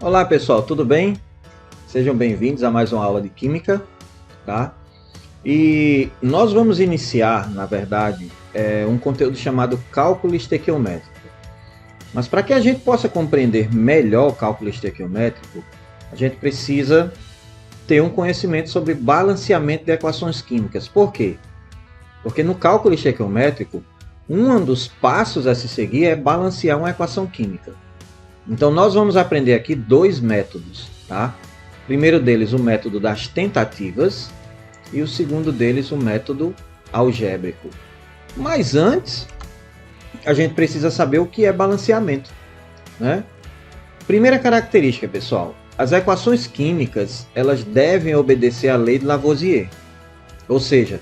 Olá pessoal, tudo bem? Sejam bem-vindos a mais uma aula de Química, tá? E nós vamos iniciar, na verdade, um conteúdo chamado Cálculo Estequiométrico. Mas para que a gente possa compreender melhor o cálculo estequiométrico, a gente precisa ter um conhecimento sobre balanceamento de equações químicas. Por quê? Porque no cálculo estequiométrico, um dos passos a se seguir é balancear uma equação química. Então nós vamos aprender aqui dois métodos, tá? O primeiro deles o método das tentativas e o segundo deles o método algébrico. Mas antes, a gente precisa saber o que é balanceamento, né? Primeira característica, pessoal, as equações químicas elas devem obedecer à lei de Lavoisier, ou seja,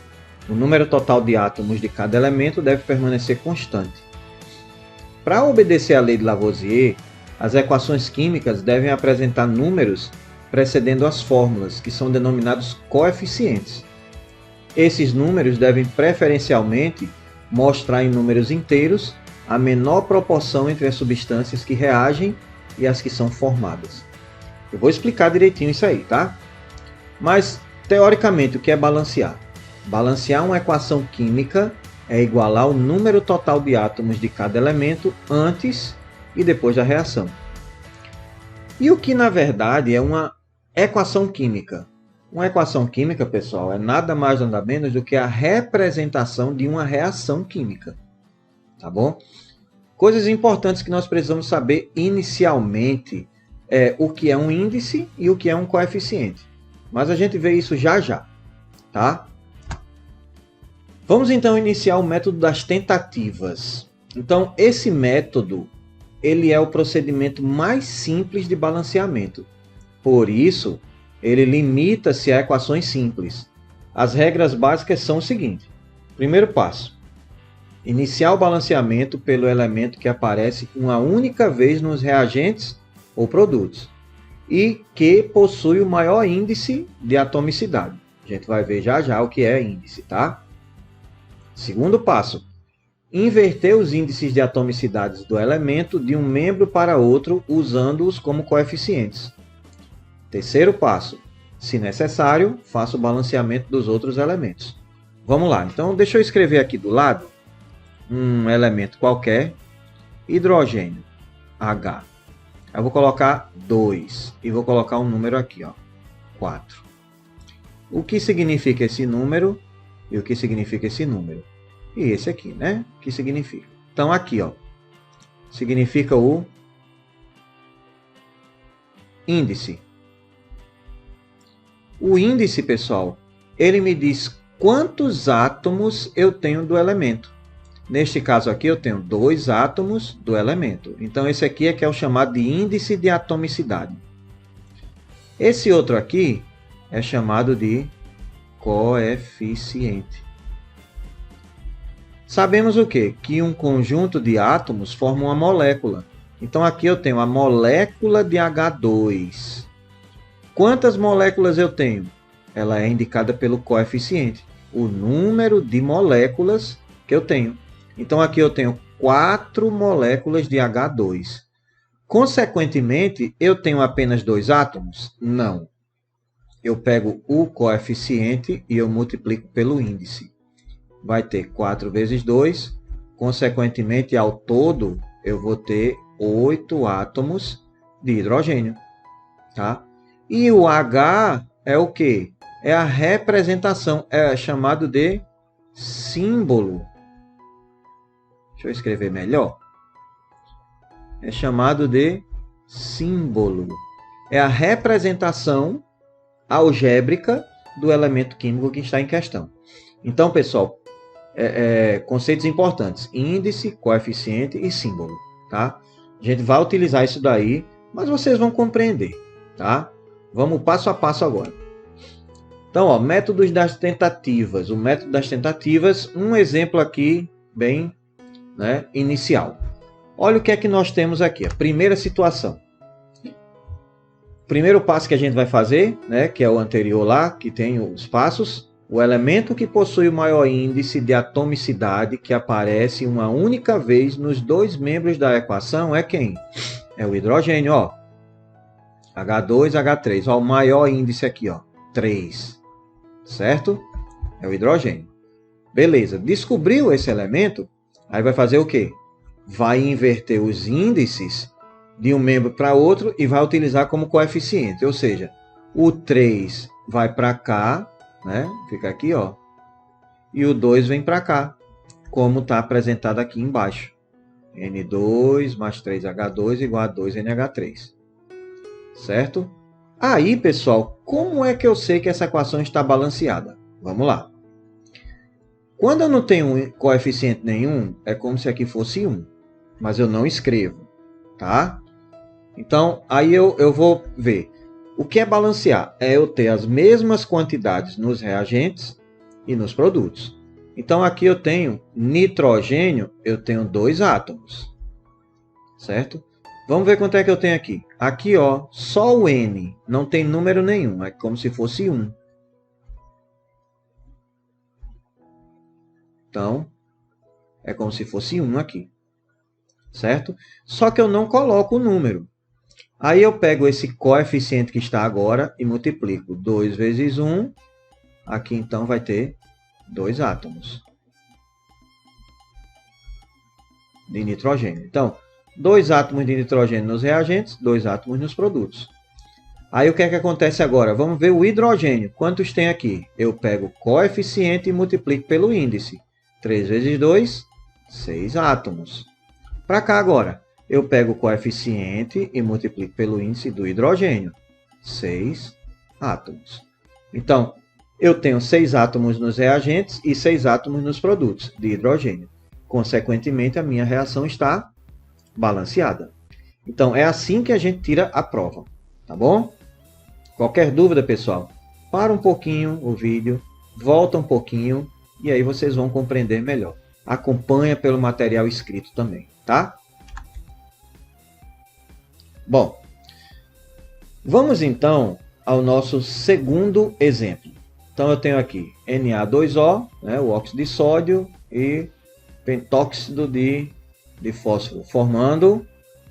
o número total de átomos de cada elemento deve permanecer constante. Para obedecer à lei de Lavoisier, as equações químicas devem apresentar números precedendo as fórmulas, que são denominados coeficientes. Esses números devem preferencialmente mostrar em números inteiros a menor proporção entre as substâncias que reagem e as que são formadas. Eu vou explicar direitinho isso aí, tá? Mas, teoricamente, o que é balancear? Balancear uma equação química é igualar o número total de átomos de cada elemento antes e depois da reação. E o que, na verdade, é uma equação química? Uma equação química, pessoal, é nada mais nada menos do que a representação de uma reação química. Tá bom? Coisas importantes que nós precisamos saber inicialmente é o que é um índice e o que é um coeficiente. Mas a gente vê isso já já, tá? Vamos então iniciar o método das tentativas. Então, esse método ele é o procedimento mais simples de balanceamento. Por isso, ele limita-se a equações simples. As regras básicas são o seguinte. Primeiro passo. Iniciar o balanceamento pelo elemento que aparece uma única vez nos reagentes ou produtos e que possui o maior índice de atomicidade. A gente vai ver já já o que é índice, tá? Segundo passo. Inverter os índices de atomicidades do elemento de um membro para outro usando-os como coeficientes. Terceiro passo. Se necessário, faça o balanceamento dos outros elementos. Vamos lá. Então, deixa eu escrever aqui do lado um elemento qualquer, hidrogênio, H. Eu vou colocar 2 e vou colocar um número aqui, ó, 4. O que significa esse número e o que significa esse número? E esse aqui, né? O que significa? Então, aqui, ó, significa o índice. O índice, pessoal, ele me diz quantos átomos eu tenho do elemento. Neste caso aqui, eu tenho 2 átomos do elemento. Então, esse aqui é que é o chamado de índice de atomicidade. Esse outro aqui é chamado de coeficiente. Sabemos o quê? Que um conjunto de átomos forma uma molécula. Então, aqui eu tenho a molécula de H2. Quantas moléculas eu tenho? Ela é indicada pelo coeficiente, o número de moléculas que eu tenho. Então, aqui eu tenho 4 moléculas de H2. Consequentemente, eu tenho apenas 2 átomos? Não. Eu pego o coeficiente e eu multiplico pelo índice. Vai ter 4 vezes 2. Consequentemente, ao todo, eu vou ter 8 átomos de hidrogênio. Tá? E o H é o quê? É a representação, é chamado de símbolo. Deixa eu escrever melhor. É chamado de símbolo. É a representação algébrica do elemento químico que está em questão. Então, pessoal, conceitos importantes. Índice, coeficiente e símbolo. Tá? A gente vai utilizar isso daí, mas vocês vão compreender. Tá? Vamos passo a passo agora. Então, ó, métodos das tentativas. O método das tentativas, um exemplo aqui bem, né, inicial. Olha o que é que nós temos aqui. A primeira situação. Primeiro passo que a gente vai fazer, né, que é o anterior lá, que tem os passos. O elemento que possui o maior índice de atomicidade que aparece uma única vez nos 2 membros da equação é quem? É o hidrogênio, ó. H2, H3. Ó, o maior índice aqui, ó, 3. Certo? É o hidrogênio. Beleza. Descobriu esse elemento, aí vai fazer o quê? Vai inverter os índices de um membro para outro e vai utilizar como coeficiente. Ou seja, o 3 vai para cá, né? Fica aqui, ó. E o 2 vem para cá, como está apresentado aqui embaixo. N2 mais 3H2 igual a 2NH3. Certo? Aí, pessoal, como é que eu sei que essa equação está balanceada? Vamos lá. Quando eu não tenho coeficiente nenhum, é como se aqui fosse 1. Mas eu não escrevo, tá? Então, aí eu vou ver. O que é balancear? É eu ter as mesmas quantidades nos reagentes e nos produtos. Então, aqui eu tenho nitrogênio, eu tenho 2 átomos. Certo? Vamos ver quanto é que eu tenho aqui. Aqui, ó, só o N, não tem número nenhum, é como se fosse 1. Então, é como se fosse 1 aqui. Certo? Só que eu não coloco o número. Aí eu pego esse coeficiente que está agora e multiplico 2 vezes 1. Aqui, então, vai ter 2 átomos de nitrogênio. Então, 2 átomos de nitrogênio nos reagentes, 2 átomos nos produtos. Aí o que é que acontece agora? Vamos ver o hidrogênio. Quantos tem aqui? Eu pego o coeficiente e multiplico pelo índice. 3 vezes 2, 6 átomos. Para cá agora, eu pego o coeficiente e multiplico pelo índice do hidrogênio. 6 átomos. Então, eu tenho 6 átomos nos reagentes e 6 átomos nos produtos de hidrogênio. Consequentemente, a minha reação está balanceada. Então, é assim que a gente tira a prova. Tá bom? Qualquer dúvida, pessoal, para um pouquinho o vídeo, volta um pouquinho e aí vocês vão compreender melhor. Acompanha pelo material escrito também, tá? Bom, vamos então ao nosso segundo exemplo. Então eu tenho aqui Na2O, né, o óxido de sódio, e pentóxido de fósforo, formando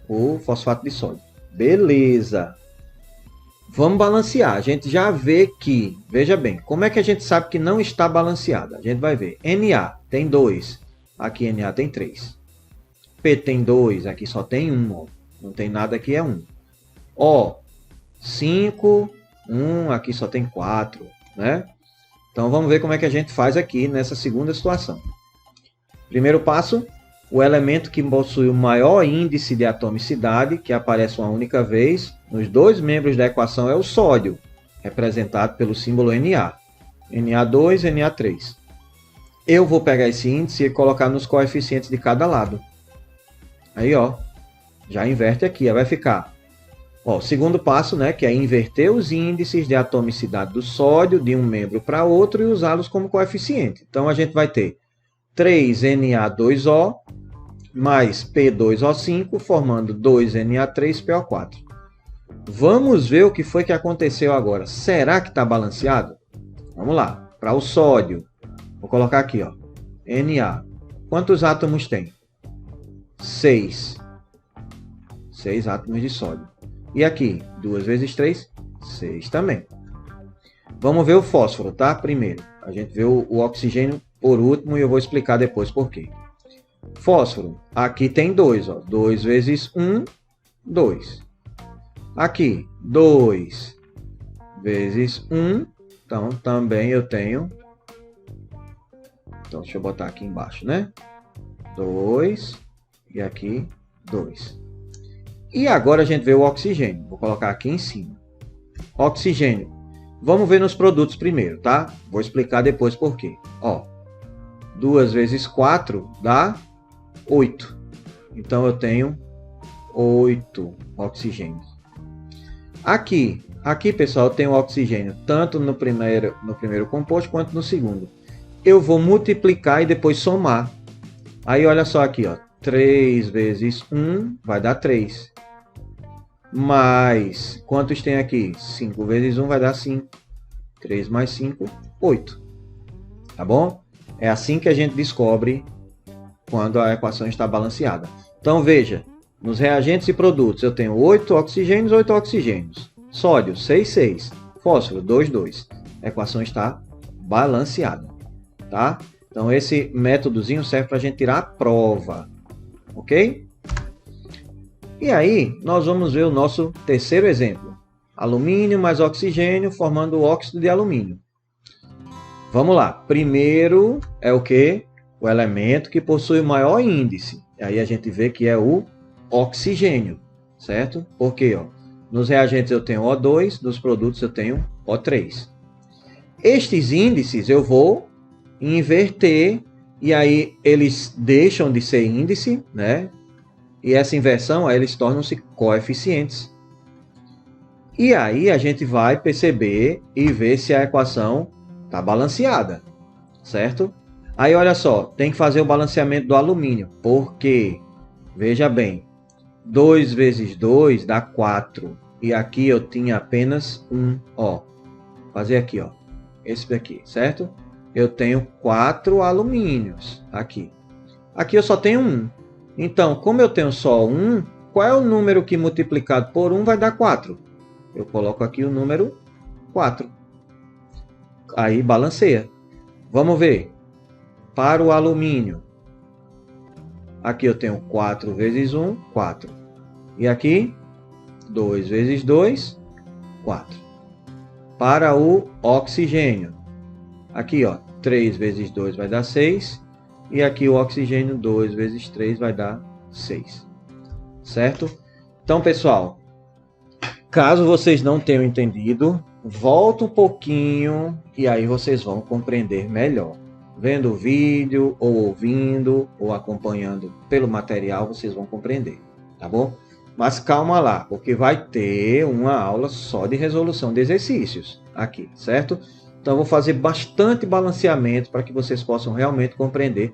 o fosfato de sódio. Beleza! Vamos balancear. A gente já vê que, veja bem, como é que a gente sabe que não está balanceada? A gente vai ver. Na tem 2, aqui Na tem 3. P tem 2, aqui só tem 1. Ó. Não tem nada aqui, é 1. O, 5, 1, aqui só tem 4. Né? Então vamos ver como é que a gente faz aqui nessa segunda situação. Primeiro passo, o elemento que possui o maior índice de atomicidade, que aparece uma única vez, nos 2 membros da equação é o sódio, representado pelo símbolo Na. Na2, Na3. Eu vou pegar esse índice e colocar nos coeficientes de cada lado. Aí, ó, já inverte aqui, vai ficar. Ó, segundo passo, né, que é inverter os índices de atomicidade do sódio de um membro para outro e usá-los como coeficiente. Então, a gente vai ter 3Na2O mais P2O5, formando 2Na3PO4. Vamos ver o que foi que aconteceu agora. Será que está balanceado? Vamos lá. Para o sódio, vou colocar aqui, ó, Na. Quantos átomos tem? 6. 6 átomos de sódio. E aqui, 2 vezes 3, 6 também. Vamos ver o fósforo, tá? Primeiro. A gente vê o oxigênio por último e eu vou explicar depois por quê. Fósforo, aqui tem 2, ó. 2 vezes 1, 2. Aqui, 2 vezes 1, então também eu tenho, então deixa eu botar aqui embaixo, né? 2 e aqui 2. E agora a gente vê o oxigênio, vou colocar aqui em cima. Oxigênio, vamos ver nos produtos primeiro, tá? Vou explicar depois por quê. Ó, 2 vezes 4 dá 8. Então eu tenho 8 oxigênios. Aqui, pessoal, eu tenho oxigênio tanto no primeiro composto quanto no segundo. Eu vou multiplicar e depois somar. Aí olha só aqui, ó, 3 vezes 1 vai dar 3. Mais, quantos tem aqui? 5 vezes 1 vai dar 5. 3 mais 5, 8. Tá bom? É assim que a gente descobre quando a equação está balanceada. Então veja, Nos reagentes e produtos eu tenho 8 oxigênios, 8 oxigênios. Sódio, 6, 6. Fósforo, 2, 2. A equação está balanceada, tá? Então esse métodozinho serve para a gente tirar a prova, ok? E aí nós vamos ver o nosso terceiro exemplo. Alumínio mais oxigênio formando o óxido de alumínio. Vamos lá. Primeiro é o quê? O elemento que possui o maior índice. E aí a gente vê que é o oxigênio, certo? Porque ó, nos reagentes eu tenho O2, nos produtos eu tenho O3. Estes índices eu vou inverter e aí eles deixam de ser índice, né? E essa inversão aí eles tornam-se coeficientes. E aí a gente vai perceber e ver se a equação está balanceada, certo? Aí olha só, tem que fazer o balanceamento do alumínio, porque, veja bem, 2 vezes 2 dá 4. E aqui eu tinha apenas 1, ó. Fazer aqui, ó. Esse daqui, certo? Eu tenho 4 alumínios aqui. Aqui eu só tenho 1. Então, como eu tenho só 1, qual é o número que multiplicado por 1 vai dar 4? Eu coloco aqui o número 4. Aí balanceia. Vamos ver. Para o alumínio. Aqui eu tenho 4 vezes 1, 4. E aqui, 2 vezes 2, 4. Para o oxigênio. Aqui, ó, 3 vezes 2 vai dar 6. E aqui o oxigênio, 2 vezes 3 vai dar 6. Certo? Então, pessoal, caso vocês não tenham entendido, volta um pouquinho e aí vocês vão compreender melhor. Vendo o vídeo, ou ouvindo, ou acompanhando pelo material, vocês vão compreender, tá bom? Mas calma lá, porque vai ter uma aula só de resolução de exercícios aqui, certo? Então, eu vou fazer bastante balanceamento para que vocês possam realmente compreender.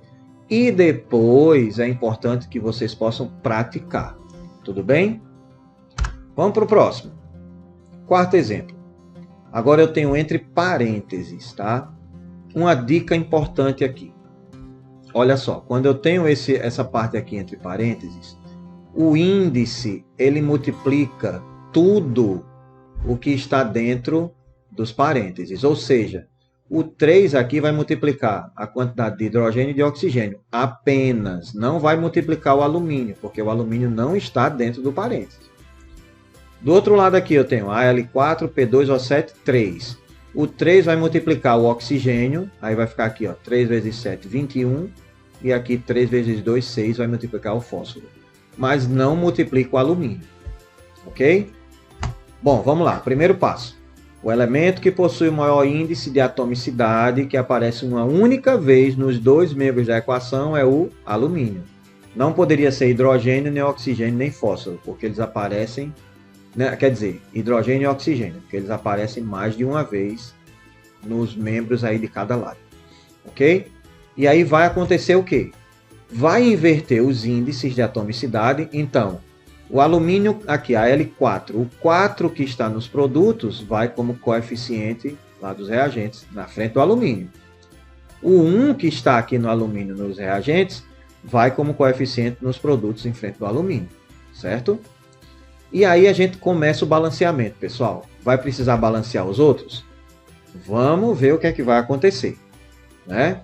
E depois é importante que vocês possam praticar. Tudo bem? Vamos para o próximo. Quarto exemplo. Agora eu tenho entre parênteses, tá? Uma dica importante aqui. Olha só, quando eu tenho essa parte aqui entre parênteses, o índice, ele multiplica tudo o que está dentro dos parênteses. Ou seja, o 3 aqui vai multiplicar a quantidade de hidrogênio e de oxigênio apenas. Não vai multiplicar o alumínio, porque o alumínio não está dentro do parênteses. Do outro lado aqui eu tenho Al4, P2O7, 3. O 3 vai multiplicar o oxigênio, aí vai ficar aqui, ó, 3 vezes 7, 21. E aqui 3 vezes 2, 6, vai multiplicar o fósforo. Mas não multiplica o alumínio. Ok? Bom, vamos lá. Primeiro passo. O elemento que possui o maior índice de atomicidade, que aparece uma única vez nos dois membros da equação, é o alumínio. Não poderia ser hidrogênio, nem oxigênio, nem fósforo, porque eles aparecem... Quer dizer, hidrogênio e oxigênio, porque eles aparecem mais de uma vez nos membros aí de cada lado. Ok? E aí vai acontecer o quê? Vai inverter os índices de atomicidade. Então, o alumínio aqui, a Al4, o 4 que está nos produtos vai como coeficiente lá dos reagentes, na frente do alumínio. O 1 que está aqui no alumínio nos reagentes vai como coeficiente nos produtos em frente do alumínio, certo? E aí a gente começa o balanceamento, pessoal. Vai precisar balancear os outros? Vamos ver o que é que vai acontecer, né?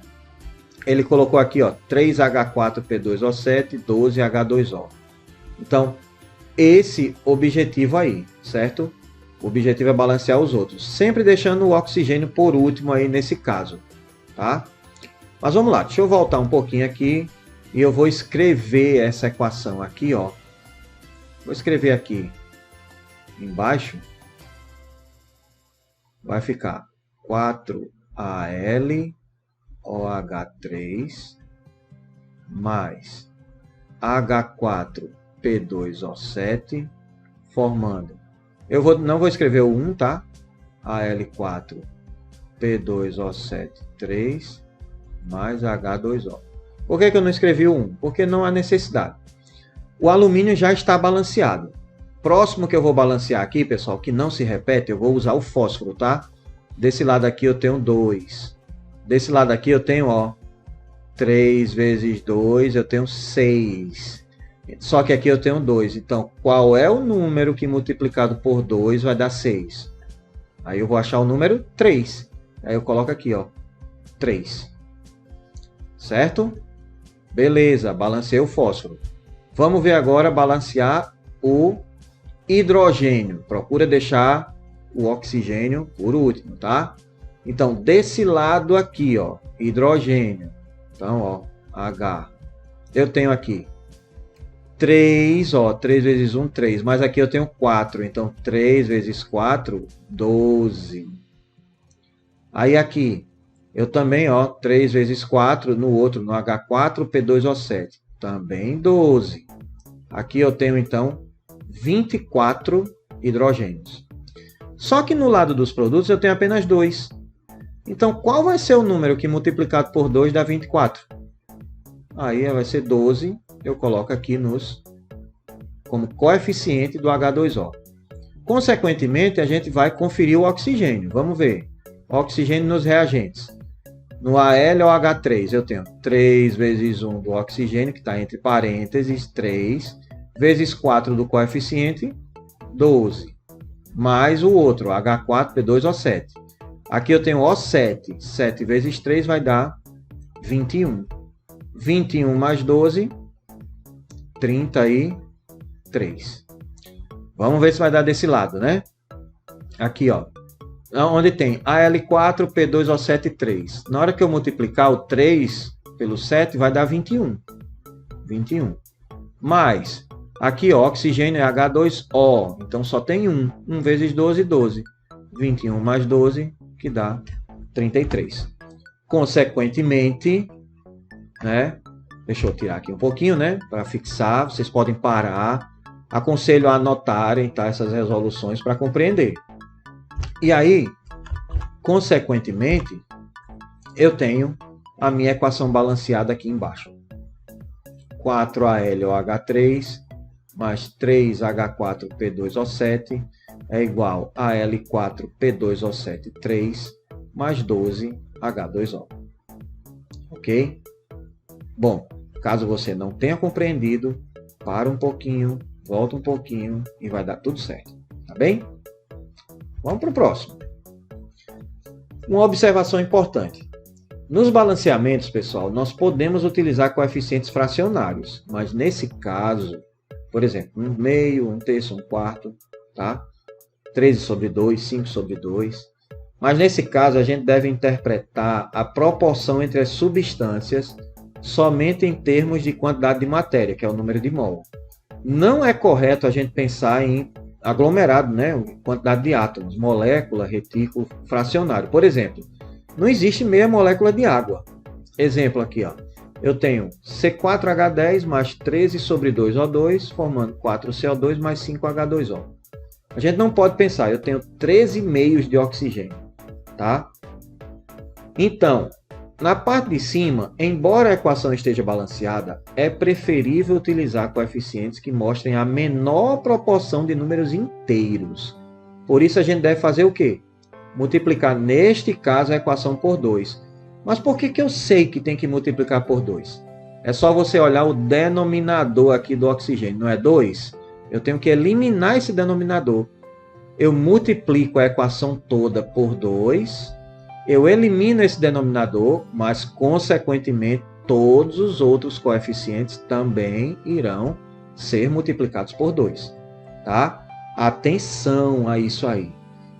Ele colocou aqui, ó, 3H4P2O7, 12H2O. Então, esse objetivo aí, certo? O objetivo é balancear os outros, sempre deixando o oxigênio por último aí nesse caso, tá? Mas vamos lá, deixa eu voltar um pouquinho aqui e eu vou escrever essa equação aqui, ó. Vou escrever aqui embaixo, vai ficar 4AlOH3 mais H4P2O7 formando. Não vou escrever o 1, tá? Al4P2O7 3 mais H2O. Por que eu não escrevi o 1? Porque não há necessidade. O alumínio já está balanceado. Próximo que eu vou balancear aqui, pessoal, que não se repete, eu vou usar o fósforo, tá? Desse lado aqui eu tenho 2. Desse lado aqui eu tenho, ó, 3 vezes 2, eu tenho 6. Só que aqui eu tenho 2. Então, qual é o número que multiplicado por 2 vai dar 6? Aí eu vou achar o número 3. Aí eu coloco aqui, ó, 3. Certo? Beleza, balanceei o fósforo. Vamos ver agora balancear o hidrogênio. Procura deixar o oxigênio por último, tá? Então, desse lado aqui, ó, hidrogênio. Então, ó, H. Eu tenho aqui 3, ó, 3 vezes 1, 3. Mas aqui eu tenho 4. Então, 3 vezes 4, 12. Aí aqui, eu também, ó, 3 vezes 4 no outro, no H4, P2O7. Também 12. Aqui eu tenho, então, 24 hidrogênios. Só que no lado dos produtos eu tenho apenas 2. Então, qual vai ser o número que multiplicado por 2 dá 24? Aí vai ser 12. Eu coloco aqui como coeficiente do H2O. Consequentemente, a gente vai conferir o oxigênio. Vamos ver. Oxigênio nos reagentes. No Al ou H3, eu tenho 3 vezes 1 do oxigênio, que está entre parênteses, 3, vezes 4 do coeficiente, 12. Mais o outro, H4P2O7. Aqui eu tenho O7. 7 vezes 3 vai dar 21. 21 mais 12, 33. Vamos ver se vai dar desse lado, né? Aqui, ó. Onde tem Al4, P2O7, 3. Na hora que eu multiplicar o 3 pelo 7, vai dar 21. 21. Mais, aqui, ó, oxigênio é H2O. Então, só tem 1. 1 vezes 12, 12. 21 mais 12, que dá 33. Consequentemente, né? Deixa eu tirar aqui um pouquinho, né? Para fixar, vocês podem parar. Aconselho a anotarem, tá, essas resoluções para compreender. E aí, consequentemente, eu tenho a minha equação balanceada aqui embaixo. 4AlOH3 mais 3H4P2O7 é igual a L4P2O7 3 mais 12H2O. Ok? Bom, caso você não tenha compreendido, para um pouquinho, volta um pouquinho e vai dar tudo certo. Tá bem? Vamos para o próximo. Uma observação importante. Nos balanceamentos, pessoal, nós podemos utilizar coeficientes fracionários, mas nesse caso, por exemplo, 1/2, 1/3, 1/4, tá? 13/2, 5/2. Mas nesse caso, a gente deve interpretar a proporção entre as substâncias somente em termos de quantidade de matéria, que é o número de mol. Não é correto a gente pensar em aglomerado, né? Quantidade de átomos, molécula, retículo, fracionário. Por exemplo, não existe meia molécula de água. Exemplo aqui, ó. Eu tenho C4H10 mais 13/2O2, formando 4CO2 mais 5H2O. A gente não pode pensar, eu tenho 13 meios de oxigênio, tá? Então, na parte de cima, embora a equação esteja balanceada, é preferível utilizar coeficientes que mostrem a menor proporção de números inteiros. Por isso a gente deve fazer o quê? Multiplicar, neste caso, a equação por 2. Mas por que eu sei que tem que multiplicar por 2? É só você olhar o denominador aqui do oxigênio, não é 2? Eu tenho que eliminar esse denominador. Eu multiplico a equação toda por 2. Eu elimino esse denominador, mas, consequentemente, todos os outros coeficientes também irão ser multiplicados por 2. Tá? Atenção a isso aí.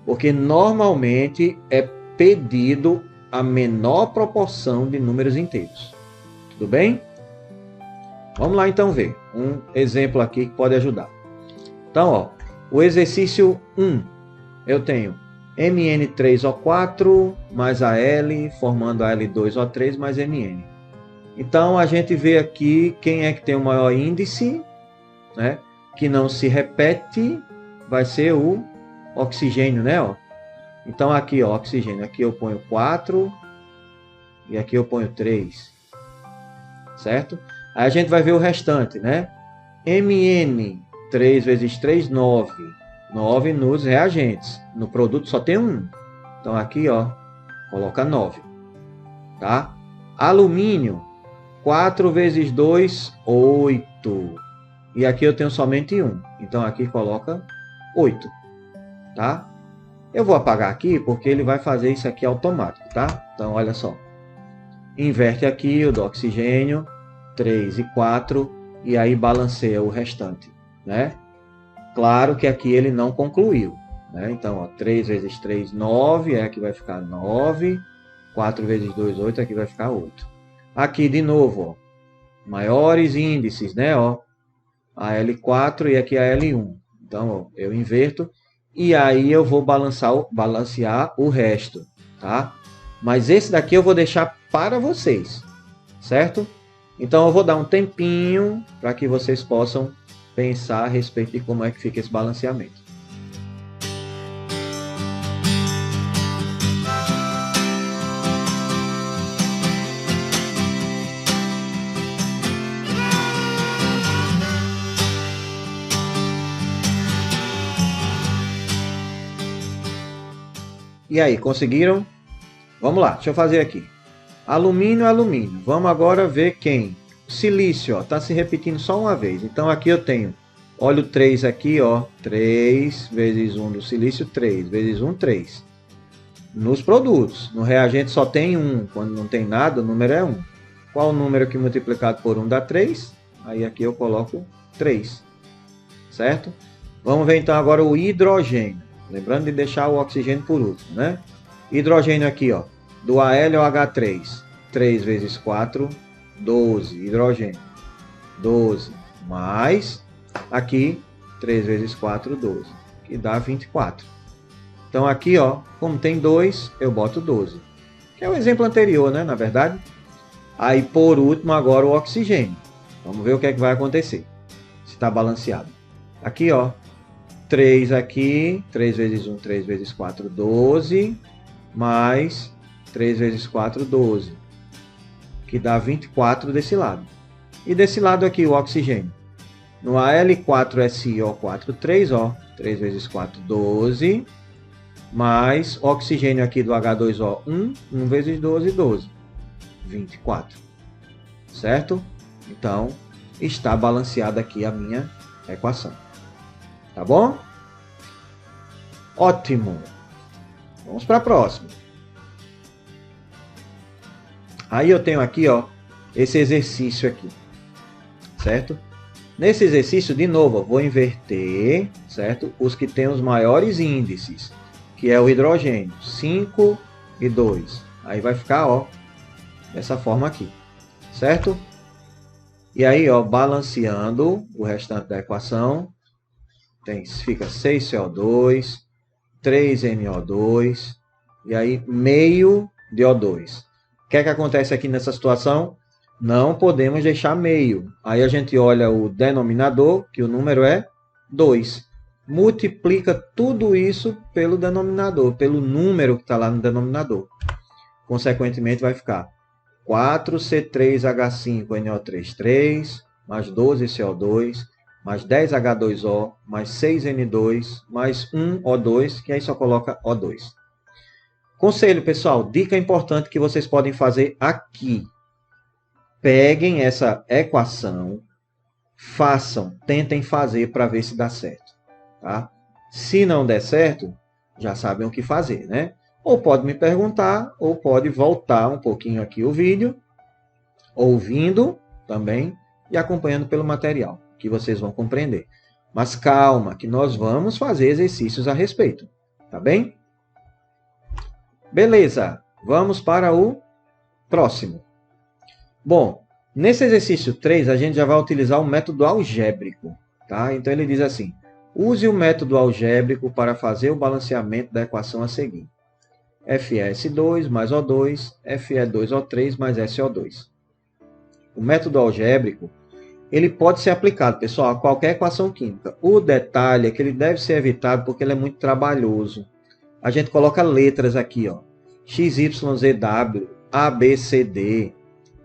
Porque, normalmente, é pedido a menor proporção de números inteiros. Tudo bem? Vamos lá, então, ver um exemplo aqui que pode ajudar. Então, ó, o exercício 1. Eu tenho Mn3O4 mais Al, formando Al2O3 mais Mn. Então, a gente vê aqui quem é que tem o maior índice, né? Que não se repete, vai ser o oxigênio, né? Ó. Então, aqui, ó, oxigênio. Aqui eu ponho 4 e aqui eu ponho 3. Certo? Aí a gente vai ver o restante, né? Mn, 3 vezes 3, 9. 9 nos reagentes. No produto só tem 1. Então aqui, ó, coloca 9. Tá? Alumínio, 4 vezes 2, 8. e aqui eu tenho somente 1. Então aqui coloca 8, tá? Eu vou apagar aqui porque ele vai fazer isso aqui automático, tá? Então olha só. Inverte aqui o do oxigênio, 3 e 4, e aí balanceia o restante, né? Claro que aqui ele não concluiu, né? Então, ó, 3 vezes 3, 9, aqui vai ficar 9. 4 vezes 2, 8, aqui vai ficar 8. Aqui de novo, ó, maiores índices, né? Ó, a L4 e aqui a L1. Então, ó, eu inverto e aí eu vou balancear o resto, tá? Mas esse daqui eu vou deixar para vocês, certo? Então eu vou dar um tempinho para que vocês possam pensar a respeito de como é que fica esse balanceamento. E aí, conseguiram? Vamos lá, deixa eu fazer aqui. Alumínio, alumínio. Vamos agora ver quem? Silício, ó, tá se repetindo só uma vez. Então aqui eu tenho, olha o 3 aqui, ó. 3 vezes 1 do silício, 3 vezes 1, 3. Nos produtos. No reagente só tem 1. Quando não tem nada, o número é 1. Qual o número que multiplicado por 1 dá 3? Aí aqui eu coloco 3. Certo? Vamos ver então agora o hidrogênio. Lembrando de deixar o oxigênio por último, né? Hidrogênio aqui, ó. Do Al ao H3. 3 vezes 4, 12. Hidrogênio. 12. Mais, aqui, 3 vezes 4, 12. Que dá 24. Então aqui, ó, como tem 2, eu boto 12. Que é o exemplo anterior, né? Na verdade. Aí, por último, agora o oxigênio. Vamos ver o que é que vai acontecer. Se está balanceado. Aqui, ó. 3 aqui, 3 vezes 1, 3 vezes 4, 12, mais 3 vezes 4, 12, que dá 24 desse lado. E desse lado aqui, o oxigênio. No Al4SiO4, 3, ó, 3 vezes 4, 12, mais oxigênio aqui do H2O, 1, 1 vezes 12, 12, 24. Certo? Então, está balanceada aqui a minha equação. Tá bom? Ótimo. Vamos para a próxima. Aí eu tenho aqui, ó, esse exercício aqui. Certo? Nesse exercício, de novo, eu vou inverter, certo? Os que têm os maiores índices, que é o hidrogênio, 5 e 2. Aí vai ficar, ó, dessa forma aqui. Certo? E aí, ó, balanceando o restante da equação, fica 6CO2, 3NO2, e aí meio de O2. O que é que acontece aqui nessa situação? Não podemos deixar meio. Aí a gente olha o denominador, que o número é 2. Multiplica tudo isso pelo denominador, pelo número que está lá no denominador. Consequentemente, vai ficar 4C3H5NO3, 3, mais 12CO2, mais 10H2O, mais 6N2, mais 1O2, que aí só coloca O2. Conselho, pessoal, dica importante que vocês podem fazer aqui. Peguem essa equação, tentem fazer para ver se dá certo. Tá? Se não der certo, já sabem o que fazer, né? Ou pode me perguntar, ou pode voltar um pouquinho aqui o vídeo, ouvindo também e acompanhando pelo material, que vocês vão compreender. Mas calma, que nós vamos fazer exercícios a respeito, tá bem? Beleza, vamos para o próximo. Bom, nesse exercício 3, a gente já vai utilizar o método algébrico, tá? Então ele diz assim, use o método algébrico para fazer o balanceamento da equação a seguir. FeS2 mais O2, Fe2O3 mais SO2. O método algébrico, ele pode ser aplicado, pessoal, a qualquer equação química. O detalhe é que ele deve ser evitado porque ele é muito trabalhoso. A gente coloca letras aqui, ó. XYZW, ABCD.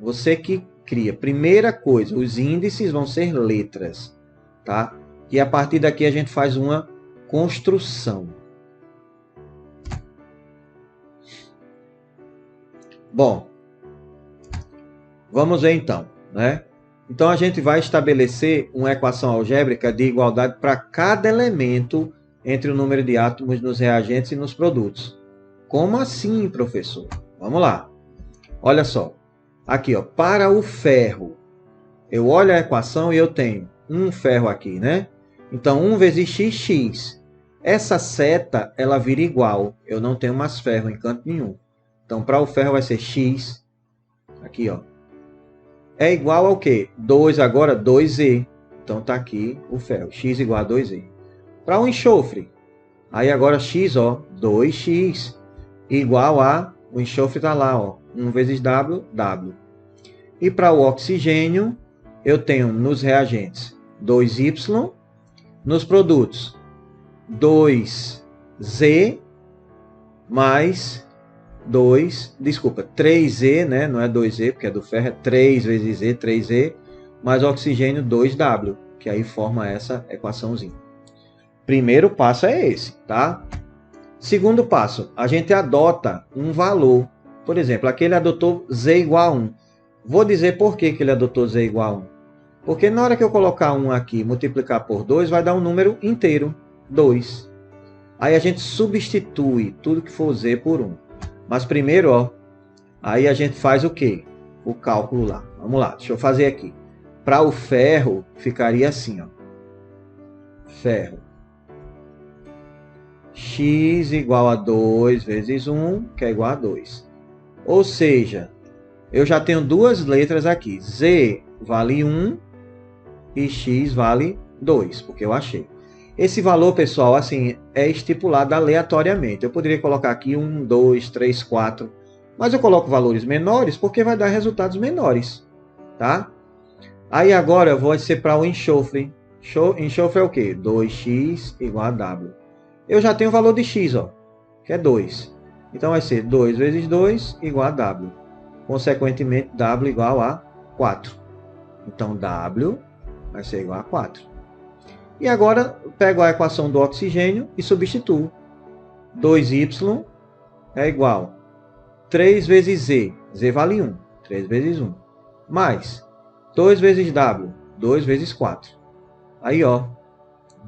Você que cria. Primeira coisa, os índices vão ser letras, tá? E a partir daqui a gente faz uma construção. Bom, vamos ver então, né? Então a gente vai estabelecer uma equação algébrica de igualdade para cada elemento entre o número de átomos nos reagentes e nos produtos. Como assim, professor? Vamos lá. Olha só. Aqui, ó, para o ferro, eu olho a equação e eu tenho um ferro aqui, né? Então, 1 vezes x. Essa seta, ela vira igual. Eu não tenho mais ferro em canto nenhum. Então, para o ferro vai ser x. Aqui, ó. É igual ao quê? 2 agora, 2E. Então, tá aqui o ferro. X igual a 2E. Para o enxofre, aí agora x, ó, 2x. Igual a, o enxofre tá lá, ó. 1 vezes W, W. E para o oxigênio, eu tenho nos reagentes 2Y. Nos produtos, 2Z mais 3Z, né? Não é 2Z, porque é do ferro, é 3 vezes Z, 3Z, mais oxigênio 2W, que aí forma essa equaçãozinha. Primeiro passo é esse, tá? Segundo passo, a gente adota um valor. Por exemplo, aqui ele adotou Z igual a 1. Vou dizer por que ele adotou Z igual a 1. Porque na hora que eu colocar 1 aqui e multiplicar por 2, vai dar um número inteiro, 2. Aí a gente substitui tudo que for Z por 1. Mas primeiro, ó, aí a gente faz o quê? O cálculo lá. Vamos lá, deixa eu fazer aqui. Para o ferro, ficaria assim, ó. Ferro. X igual a 2 vezes 1, que é igual a 2. Ou seja, eu já tenho duas letras aqui. Z vale 1 e X vale 2, porque eu achei. Esse valor, pessoal, assim, é estipulado aleatoriamente. Eu poderia colocar aqui 1, 2, 3, 4, mas eu coloco valores menores porque vai dar resultados menores, tá? Aí agora eu vou ser para o enxofre. Enxofre é o quê? 2x igual a W. Eu já tenho o valor de x, ó, que é 2. Então vai ser 2 vezes 2 igual a W. Consequentemente, W igual a 4. Então, W vai ser igual a 4. E agora, eu pego a equação do oxigênio e substituo. 2y é igual a 3 vezes Z. Z vale 1. 3 vezes 1. Mais 2 vezes W. 2 vezes 4. Aí, ó.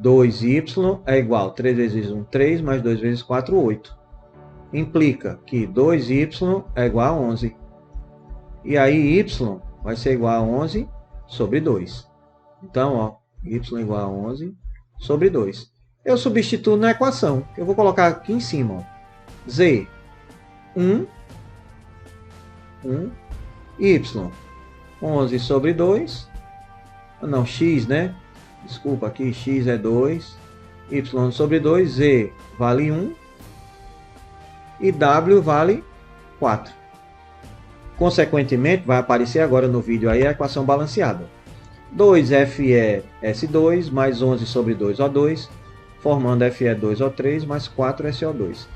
2y é igual a 3 vezes 1, 3, mais 2 vezes 4, 8. Implica que 2y é igual a 11. E aí, y vai ser igual a 11 sobre 2. Então, ó, y igual a 11 sobre 2. Eu substituo na equação. Eu vou colocar aqui em cima, ó. Z, 1, y, 11 sobre 2. Não, x, né? Desculpa, aqui x é 2. Y sobre 2, Z vale 1. E W vale 4. Consequentemente, vai aparecer agora no vídeo aí a equação balanceada. 2FeS2 mais 11 sobre 2O2, formando Fe2O3 mais 4SO2.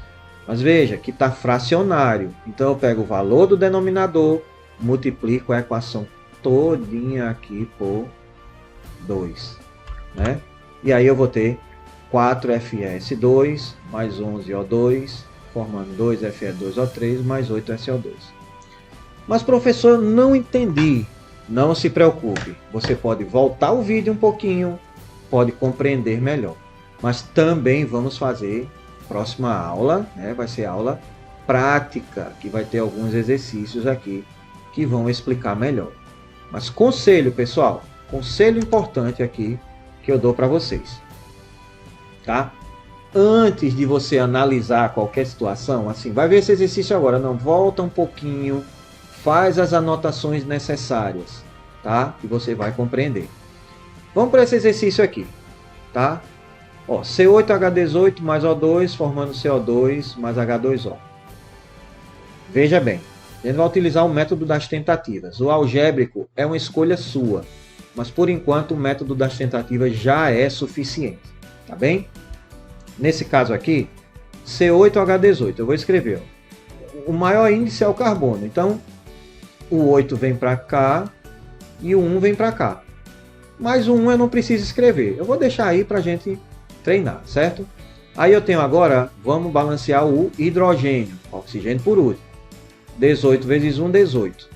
Mas veja que está fracionário. Então eu pego o valor do denominador, multiplico a equação todinha aqui por 2. Né? E aí eu vou ter 4FeS2 mais 11O2, formando 2Fe2O3 mais 8SO2. Mas professor, não entendi. Não se preocupe, você pode voltar o vídeo um pouquinho, pode compreender melhor. Mas também vamos fazer próxima aula, né? Vai ser aula prática, que vai ter alguns exercícios aqui que vão explicar melhor. Mas conselho, pessoal, conselho importante aqui que eu dou para vocês, tá? Antes de você analisar qualquer situação, assim, vai ver esse exercício agora, não, volta um pouquinho, faz as anotações necessárias, tá? Que você vai compreender. Vamos para esse exercício aqui, tá? Ó, C8H18 mais O2 formando CO2 mais H2O. Veja bem, a gente vai utilizar o método das tentativas. O algébrico é uma escolha sua, mas por enquanto o método das tentativas já é suficiente, tá bem? Nesse caso aqui, C8H18, eu vou escrever, ó, o maior índice é o carbono, então o 8 vem para cá e o 1 vem para cá. Mas o 1 eu não preciso escrever. Eu vou deixar aí para a gente treinar, certo? Aí eu tenho agora, vamos balancear o hidrogênio. Oxigênio por último. 18 vezes 1, 18.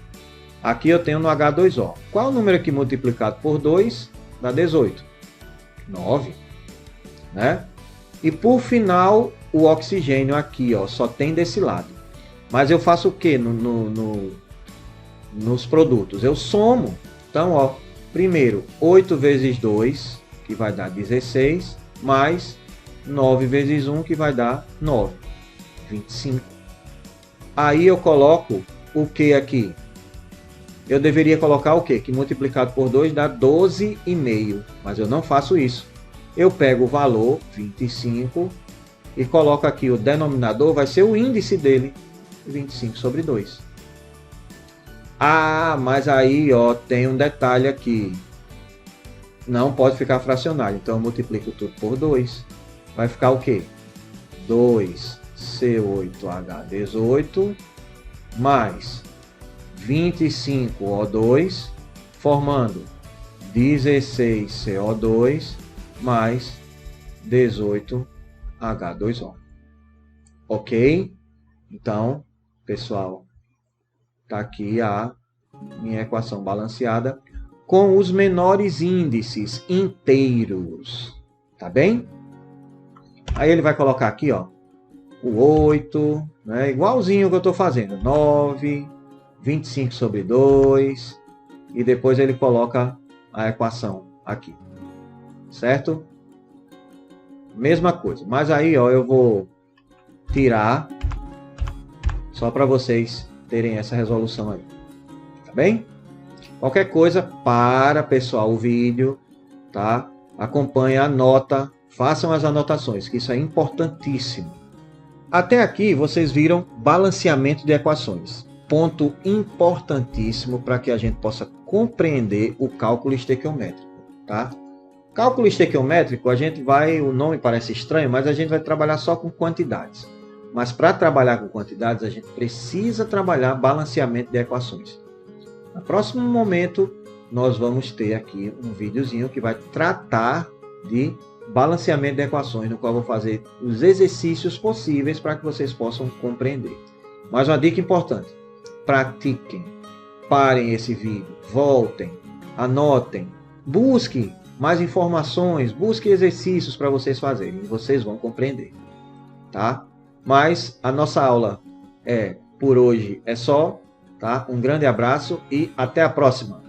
Aqui eu tenho no H2O. Qual o número aqui multiplicado por 2 dá 18? 9. Né? E por final, o oxigênio aqui, ó, só tem desse lado. Mas eu faço o que nos produtos? Eu somo. Então, ó, primeiro, 8 vezes 2, que vai dar 16, mais 9 vezes 1, que vai dar 9. 25. Aí eu coloco o que aqui? Eu deveria colocar o quê? Que multiplicado por 2 dá 12,5. Mas eu não faço isso. Eu pego o valor, 25, e coloco aqui o denominador, vai ser o índice dele, 25 sobre 2. Ah, mas aí ó, tem um detalhe aqui. Não pode ficar fracionário. Então eu multiplico tudo por 2. Vai ficar o quê? 2C8H18 mais 25O2, formando 16CO2 mais 18H2O. Ok? Então, pessoal, tá aqui a minha equação balanceada com os menores índices inteiros. Tá bem? Aí ele vai colocar aqui, ó, o 8, né, igualzinho que eu estou fazendo. 9, 25 sobre 2. E depois ele coloca a equação aqui. Certo? Mesma coisa. Mas aí, ó, eu vou tirar só para vocês terem essa resolução aí. Tá bem? Qualquer coisa, para, pessoal, o vídeo, tá? Acompanhe, anota, façam as anotações, que isso é importantíssimo. Até aqui vocês viram balanceamento de equações. Ponto importantíssimo para que a gente possa compreender o cálculo estequiométrico, tá? Cálculo estequiométrico, o nome parece estranho, mas a gente vai trabalhar só com quantidades. Mas para trabalhar com quantidades, a gente precisa trabalhar balanceamento de equações. No próximo momento, nós vamos ter aqui um videozinho que vai tratar de balanceamento de equações, no qual eu vou fazer os exercícios possíveis para que vocês possam compreender. Mas uma dica importante, pratiquem, parem esse vídeo, voltem, anotem, busquem mais informações, busquem exercícios para vocês fazerem, e vocês vão compreender, tá? Mas a nossa aula por hoje é só, tá? Um grande abraço e até a próxima!